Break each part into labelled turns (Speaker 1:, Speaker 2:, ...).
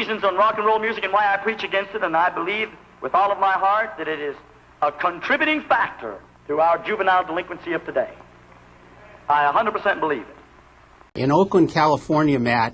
Speaker 1: reasons on rock and roll music and why I preach against it, and I believe with all of my heart that it is a contributing factor to our juvenile delinquency of today. I 100% believe it.
Speaker 2: In Oakland, California, Matt,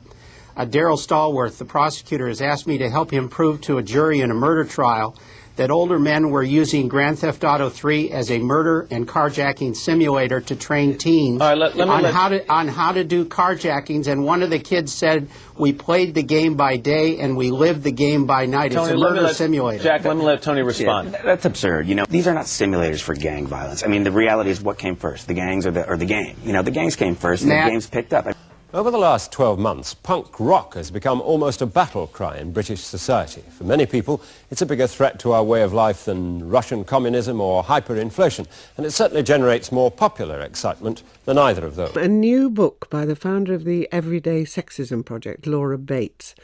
Speaker 2: Darrell Stallworth, the prosecutor, has asked me to help him prove to a jury in a murder trial that older men were using Grand Theft Auto 3 as a murder and carjacking simulator to train teens on how to do carjackings. And one of the kids said, we played the game by day and we lived the game by night.
Speaker 3: Tony,
Speaker 2: it's a murder simulator.
Speaker 3: Jack, let me let Tony respond.
Speaker 4: Yeah, that's absurd. You know, these are not simulators for gang violence. I mean, the reality is what came first, the gangs or the game. You know, the gangs came first and the games picked up.
Speaker 5: Over the last 12 months, punk rock has become almost a battle cry in British society. For many people, it's a bigger threat to our way of life than Russian communism or hyperinflation, and it certainly generates more popular excitement than either of those.
Speaker 6: A new book by the founder of the Everyday Sexism Project, Laura Bates.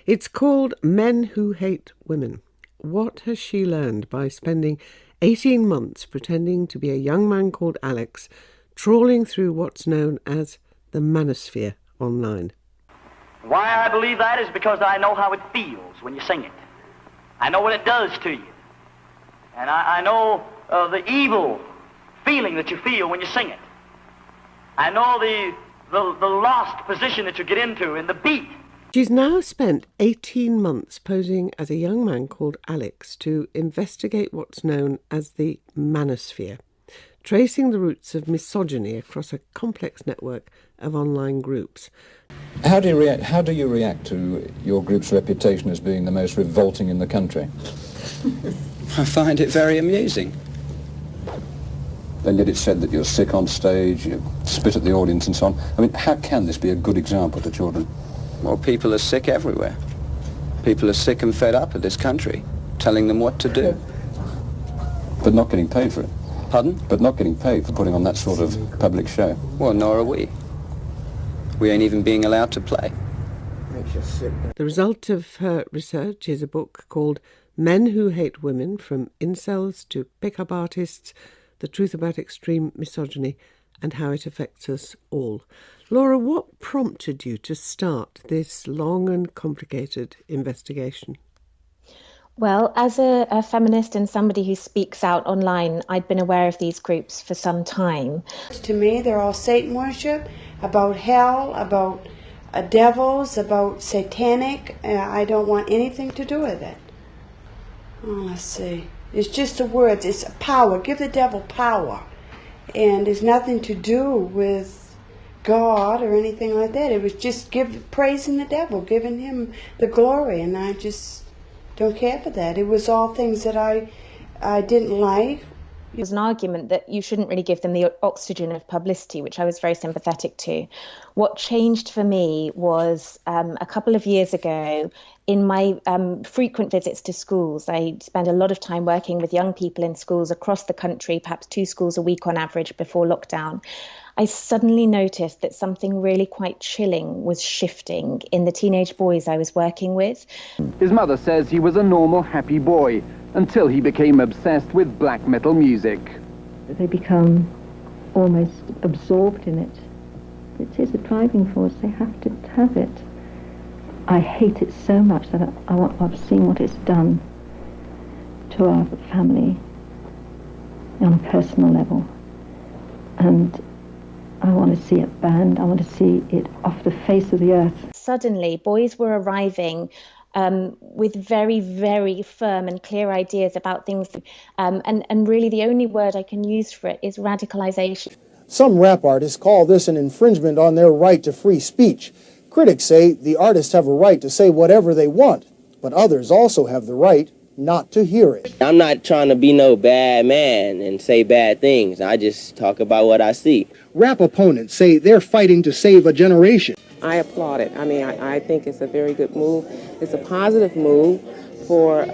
Speaker 6: It's called Men Who Hate Women. What has she learned by spending 18 months pretending to be a young man called Alex, trawling through what's known as the manosphere online?
Speaker 1: Why I believe that is because I know how it feels when you sing it. I know what it does to you. And I know the evil feeling that you feel when you sing it. I know the lost position that you get into in the beat.
Speaker 6: She's now spent 18 months posing as a young man called Alex to investigate what's known as the manosphere, tracing the roots of misogyny across a complex network of online groups.
Speaker 7: How do you react to your group's reputation as being the most revolting in the country?
Speaker 8: I find it very amusing.
Speaker 7: Then yet it's said that you're sick on stage, you spit at the audience and so on. I mean, how can this be a good example to children?
Speaker 8: Well, people are sick everywhere. People are sick and fed up of this country, telling them what to do.
Speaker 7: But not getting paid for it.
Speaker 8: Pardon?
Speaker 7: But not getting paid for putting on that sort of public show.
Speaker 8: Well, nor are we. We ain't even being allowed to play.
Speaker 6: The result of her research is a book called Men Who Hate Women, From Incels to Pickup Artists, The Truth About Extreme Misogyny and How It Affects Us All. Laura, what prompted you to start this long and complicated investigation?
Speaker 9: Well, as a feminist and somebody who speaks out online, I'd been aware of these groups for some time.
Speaker 10: To me, they're all Satan worship, about hell, about devils, about satanic. I don't want anything to do with it. Oh, let's see. It's just the words. It's power. Give the devil power. And it's nothing to do with God or anything like that. It was just praising the devil, giving him the glory, and I just don't care for that. It was all things that I didn't like.
Speaker 9: There was an argument that you shouldn't really give them the oxygen of publicity, which I was very sympathetic to. What changed for me was a couple of years ago, in my frequent visits to schools, I spent a lot of time working with young people in schools across the country, perhaps 2 schools a week on average before lockdown. I suddenly noticed that something really quite chilling was shifting in the teenage boys I was working with.
Speaker 11: His mother says he was a normal, happy boy until he became obsessed with black metal music.
Speaker 12: They become almost absorbed in it. It is a driving force. They have to have it. I hate it so much that I've seen what it's done to our family on a personal level. And I want to see it banned. I want to see it off the face of the earth.
Speaker 9: Suddenly, boys were arriving with very, very firm and clear ideas about things. And really the only word I can use for it is radicalization.
Speaker 13: Some rap artists call this an infringement on their right to free speech. Critics say the artists have a right to say whatever they want, but others also have the right not to hear it.
Speaker 14: I'm not trying to be no bad man and say bad things. I just talk about what I see.
Speaker 13: Rap opponents say they're fighting to save a generation.
Speaker 15: I applaud it. I mean, I think it's a very good move. It's a positive move for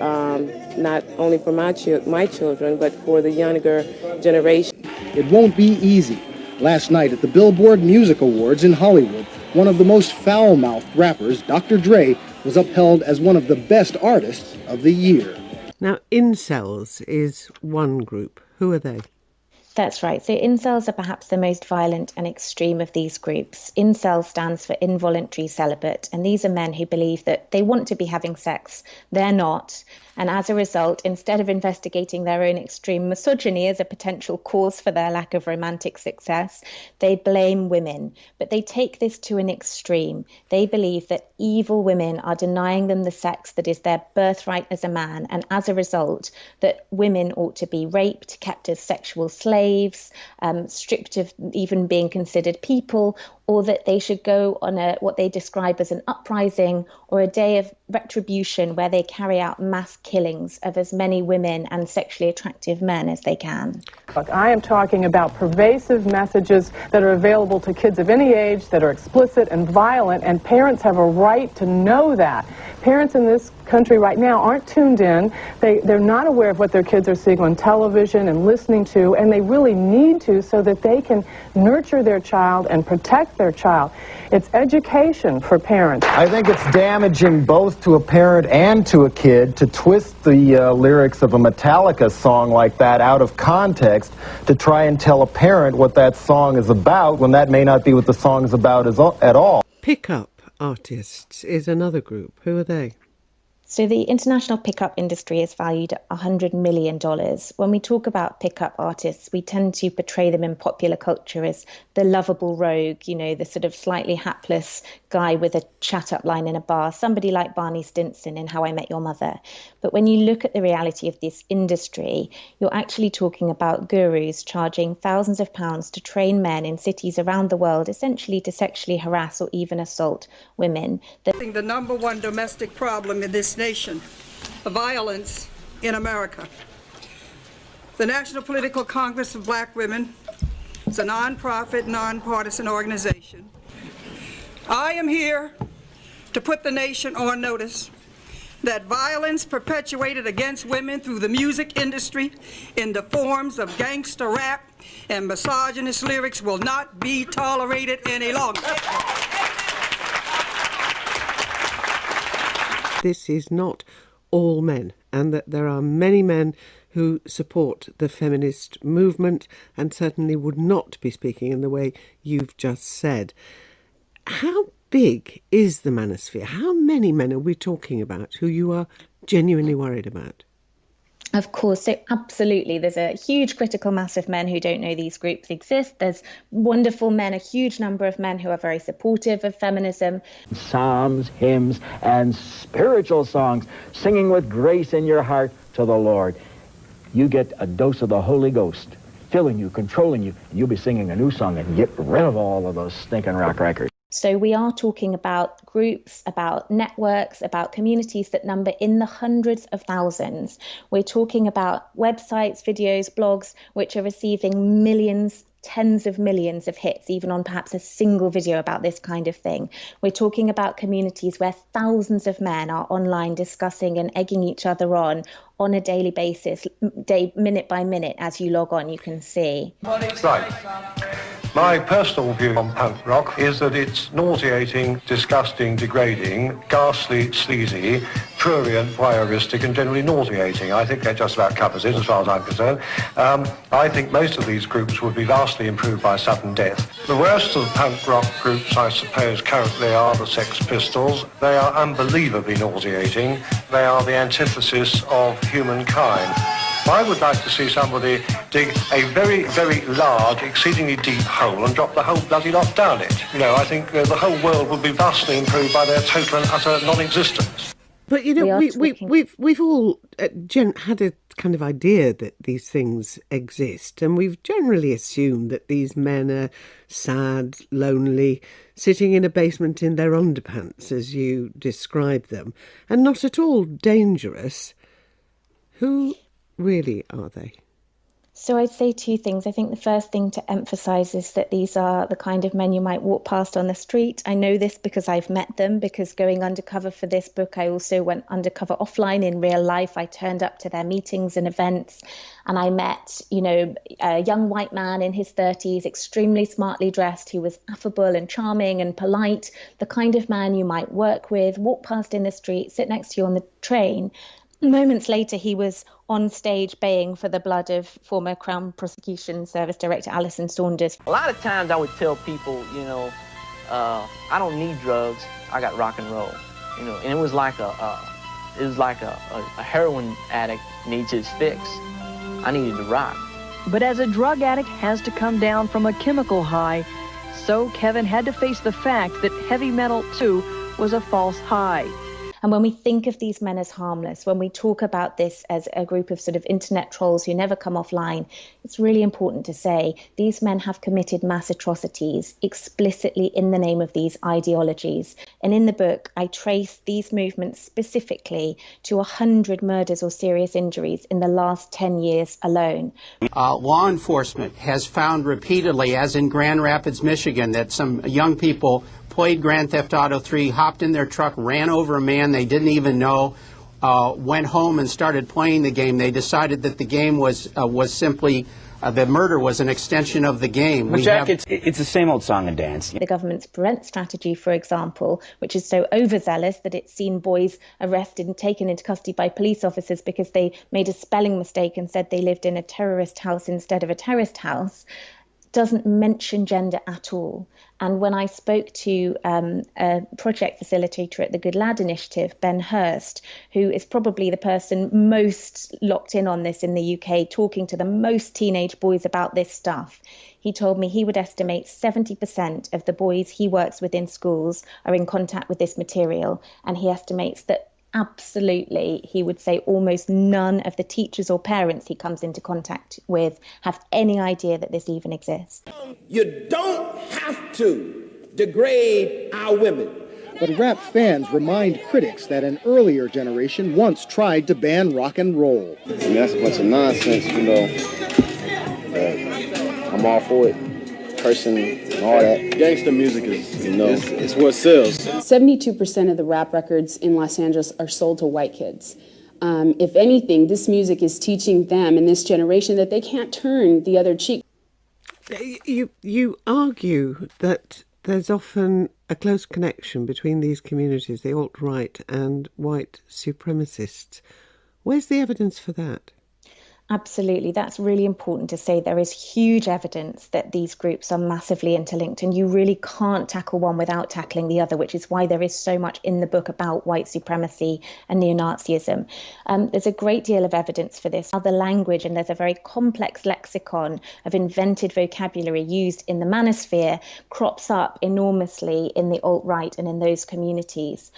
Speaker 15: not only for my children, but for the younger generation.
Speaker 13: It won't be easy. Last night at the Billboard Music Awards in Hollywood, one of the most foul-mouthed rappers, Dr. Dre, was upheld as one of the best artists of the year.
Speaker 6: Now, incels is one group. Who are they?
Speaker 9: That's right. So incels are perhaps the most violent and extreme of these groups. Incel stands for involuntary celibate, and these are men who believe that they want to be having sex, they're not. And as a result, instead of investigating their own extreme misogyny as a potential cause for their lack of romantic success, they blame women. But they take this to an extreme. They believe that evil women are denying them the sex that is their birthright as a man, and as a result, that women ought to be raped, kept as sexual slaves, stripped of even being considered people, or that they should go on what they describe as an uprising or a day of retribution where they carry out mass killings of as many women and sexually attractive men as they can.
Speaker 15: Look, I am talking about pervasive messages that are available to kids of any age that are explicit and violent, and parents have a right to know that. Parents in this country right now aren't tuned in. They're not aware of what their kids are seeing on television and listening to, and they really need to so that they can nurture their child and protect their child. It's education for parents.
Speaker 3: I think it's damaging both to a parent and to a kid to twist the lyrics of a Metallica song like that out of context to try and tell a parent what that song is about when that may not be what the song is about at all.
Speaker 6: Pickup artists is another group. Who are they?
Speaker 9: So the international pickup industry is valued at $100 million. When we talk about pickup artists, we tend to portray them in popular culture as the lovable rogue, you know, the sort of slightly hapless guy with a chat-up line in a bar, somebody like Barney Stinson in How I Met Your Mother. But when you look at the reality of this industry, you're actually talking about gurus charging thousands of pounds to train men in cities around the world, essentially to sexually harass or even assault women.
Speaker 16: The number one domestic problem in this nation, violence in America. The National Political Congress of Black Women is a nonprofit, nonpartisan organization. I am here to put the nation on notice that violence perpetuated against women through the music industry in the forms of gangster rap and misogynist lyrics will not be tolerated any longer.
Speaker 6: This is not all men, and that there are many men who support the feminist movement and certainly would not be speaking in the way you've just said. How big is the manosphere? How many men are we talking about who you are genuinely worried about?
Speaker 9: Of course, so absolutely. There's a huge critical mass of men who don't know these groups exist. There's wonderful men, a huge number of men who are very supportive of feminism.
Speaker 17: Psalms, hymns, and spiritual songs, singing with grace in your heart to the Lord. You get a dose of the Holy Ghost, filling you, controlling you, and you'll be singing a new song and get rid of all of those stinking rock records.
Speaker 9: So we are talking about groups, about networks, about communities that number in the hundreds of thousands. We're talking about websites, videos, blogs, which are receiving millions, tens of millions of hits, even on perhaps a single video about this kind of thing. We're talking about communities where thousands of men are online discussing and egging each other on a daily basis, minute by minute. As you log on, you can see.
Speaker 18: Right. My personal view on punk rock is that it's nauseating, disgusting, degrading, ghastly, sleazy, prurient, voyeuristic, and generally nauseating. I think that just about covers it as far as I'm concerned. I think most of these groups would be vastly improved by sudden death. The worst of the punk rock groups, I suppose, currently are the Sex Pistols. They are unbelievably nauseating. They are the antithesis of humankind. I would like to see somebody dig a very, very large, exceedingly deep hole and drop the whole bloody lot down it. You know, I think the whole world would be vastly improved by their total and utter non-existence.
Speaker 6: But, you know, we've all had a kind of idea that these things exist, and we've generally assumed that these men are sad, lonely, sitting in a basement in their underpants, as you describe them, and not at all dangerous. Who really are they?
Speaker 9: So I'd say two things. I think the first thing to emphasise is that these are the kind of men you might walk past on the street. I know this because I've met them, because going undercover for this book, I also went undercover offline in real life. I turned up to their meetings and events, and I met, you know, a young white man in his 30s, extremely smartly dressed, who was affable and charming and polite, the kind of man you might work with, walk past in the street, sit next to you on the train. Moments later, he was on stage baying for the blood of former Crown Prosecution Service Director Alison Saunders.
Speaker 19: A lot of times I would tell people, you know, I don't need drugs, I got rock and roll. You know, and it was like a heroin addict needs his fix. I needed to rock.
Speaker 20: But as a drug addict has to come down from a chemical high, so Kevin had to face the fact that heavy metal, too, was a false high.
Speaker 9: And when we think of these men as harmless, when we talk about this as a group of sort of internet trolls who never come offline, it's really important to say these men have committed mass atrocities explicitly in the name of these ideologies. And in the book, I trace these movements specifically to 100 murders or serious injuries in the last 10 years alone.
Speaker 2: Law enforcement has found repeatedly, as in Grand Rapids, Michigan, that some young people played Grand Theft Auto 3, hopped in their truck, ran over a man they didn't even know, went home and started playing the game. They decided that the game was simply, the murder was an extension of the game.
Speaker 4: But Jack, it's the same old song and dance.
Speaker 9: The government's prevent strategy, for example, which is so overzealous that it's seen boys arrested and taken into custody by police officers because they made a spelling mistake and said they lived in a terrorist house instead of a terraced house, doesn't mention gender at all. And when I spoke to a project facilitator at the Good Lad Initiative, Ben Hurst, who is probably the person most locked in on this in the UK, talking to the most teenage boys about this stuff, he told me he would estimate 70% of the boys he works with in schools are in contact with this material. And he estimates that absolutely, he would say almost none of the teachers or parents he comes into contact with have any idea that this even exists.
Speaker 21: You don't have to degrade our women.
Speaker 13: But rap fans remind critics that an earlier generation once tried to ban rock and roll.
Speaker 21: I mean, that's a bunch of nonsense, you know. I'm all for it. Person, all that. Gangster music is, you know, it's what sells.
Speaker 22: 72% of the rap records in Los Angeles are sold to white kids. If anything, this music is teaching them in this generation that they can't turn the other cheek.
Speaker 6: You argue that there's often a close connection between these communities, the alt-right and white supremacists. Where's the evidence for that?
Speaker 9: Absolutely. That's really important to say. There is huge evidence that these groups are massively interlinked, and you really can't tackle one without tackling the other, which is why there is so much in the book about white supremacy and neo-Nazism. There's a great deal of evidence for this. The language, and there's a very complex lexicon of invented vocabulary used in the manosphere, crops up enormously in the alt-right and in those communities.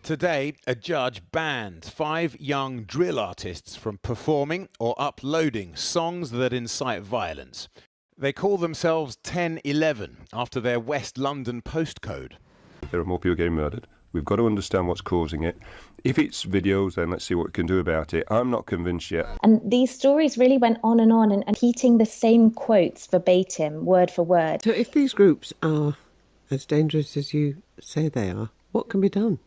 Speaker 23: Today, a judge banned 5 young drill artists from performing or uploading songs that incite violence. They call themselves 1011 after their West London postcode.
Speaker 24: There are more people getting murdered. We've got to understand what's causing it. If it's videos, then let's see what we can do about it. I'm not convinced yet.
Speaker 9: And these stories really went on and repeating the same quotes verbatim, word for word.
Speaker 6: So if these groups are as dangerous as you say they are, what can be done?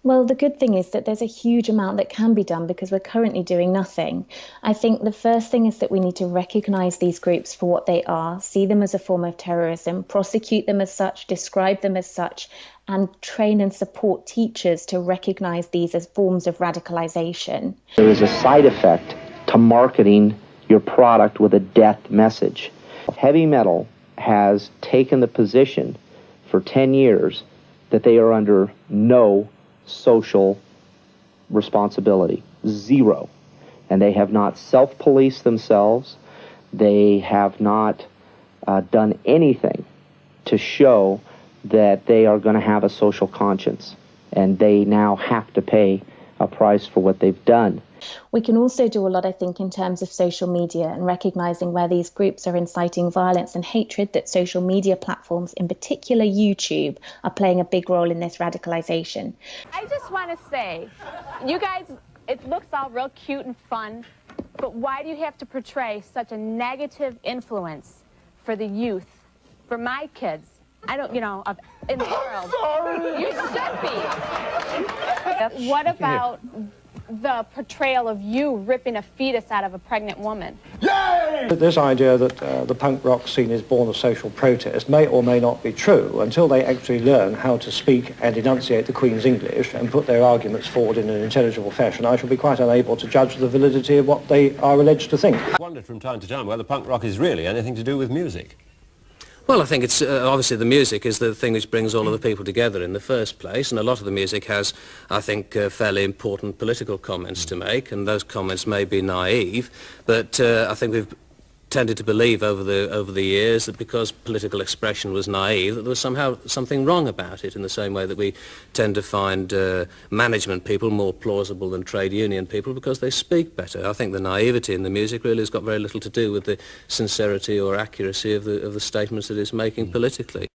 Speaker 9: Well, the good thing is that there's a huge amount that can be done because we're currently doing nothing. I think the first thing is that we need to recognise these groups for what they are, see them as a form of terrorism, prosecute them as such, describe them as such, and train and support teachers to recognise these as forms of radicalisation.
Speaker 25: There is a side effect to marketing your product with a death message. Heavy metal has taken the position for 10 years that they are under no social responsibility, zero. And they have not self-policed themselves. They have not done anything to show that they are going to have a social conscience. And they now have to pay a price for what they've done.
Speaker 9: We can also do a lot, I think, in terms of social media and recognising where these groups are inciting violence and hatred, that social media platforms, in particular YouTube, are playing a big role in this radicalisation.
Speaker 26: I just want to say, you guys, it looks all real cute and fun, but why do you have to portray such a negative influence for the youth, for my kids? I don't, you know, in the world.
Speaker 21: Sorry.
Speaker 26: You should be. What about the portrayal of you ripping a fetus out of a pregnant woman.
Speaker 1: This idea that the punk rock scene is born of social protest may or may not be true until they actually learn how to speak and enunciate the Queen's English and put their arguments forward in an intelligible fashion. I shall be quite unable to judge the validity of what they are alleged to think.
Speaker 5: I wondered from time to time whether punk rock is really anything to do with music.
Speaker 7: Well, I think it's obviously the music is the thing which brings all of the people together in the first place, and a lot of the music has, I think, fairly important political comments to make, and those comments may be naive, but I think we've tended to believe over the years that because political expression was naive, that there was somehow something wrong about it, in the same way that we tend to find management people more plausible than trade union people because they speak better. I think the naivety in the music really has got very little to do with the sincerity or accuracy of the statements that it's making politically.